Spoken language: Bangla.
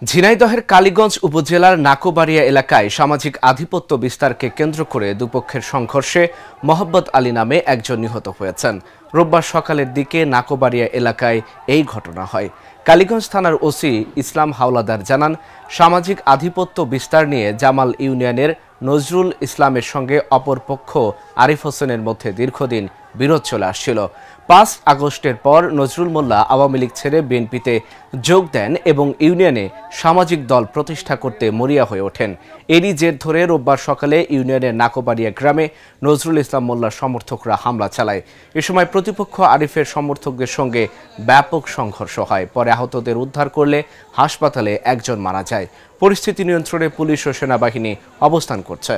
ঝিনাইদহের কালীগঞ্জ উপজেলার নাকোবাড়িয়া এলাকায় সামাজিক আধিপত্য বিস্তারকে কেন্দ্র করে দুপক্ষের সংঘর্ষে মোহাম্মদ আলী নামে একজন নিহত হয়েছেন। রোববার সকালের দিকে নাকোবাড়িয়া এলাকায় এই ঘটনা হয়। কালীগঞ্জ থানার ওসি ইসলাম হাওলাদার জানান, সামাজিক আধিপত্য বিস্তার নিয়ে জামাল ইউনিয়নের নজরুল ইসলামের সঙ্গে অপর পক্ষ আরিফ হোসেনের মধ্যে দীর্ঘদিন বিরোধ চলে আসছিল। ৫ আগস্টের পর নজরুল মোল্লা আওয়ামী লীগ ছেড়ে বিএনপিতে যোগ দেন এবং ইউনিয়নে সামাজিক দল প্রতিষ্ঠা করতে মরিয়া হয়ে ওঠেন। এরই জের ধরে রোববার সকালে ইউনিয়নের নাকোবাড়িয়া গ্রামে নজরুল ইসলাম মোল্লার সমর্থকরা হামলা চালায়। এ সময় প্রতিপক্ষ আরিফের সমর্থকদের সঙ্গে ব্যাপক সংঘর্ষ হয়। পরে আহতদের উদ্ধার করলে হাসপাতালে একজন মারা যায়। পরিস্থিতি নিয়ন্ত্রণে পুলিশ ও সেনাবাহিনী অবস্থান করছে।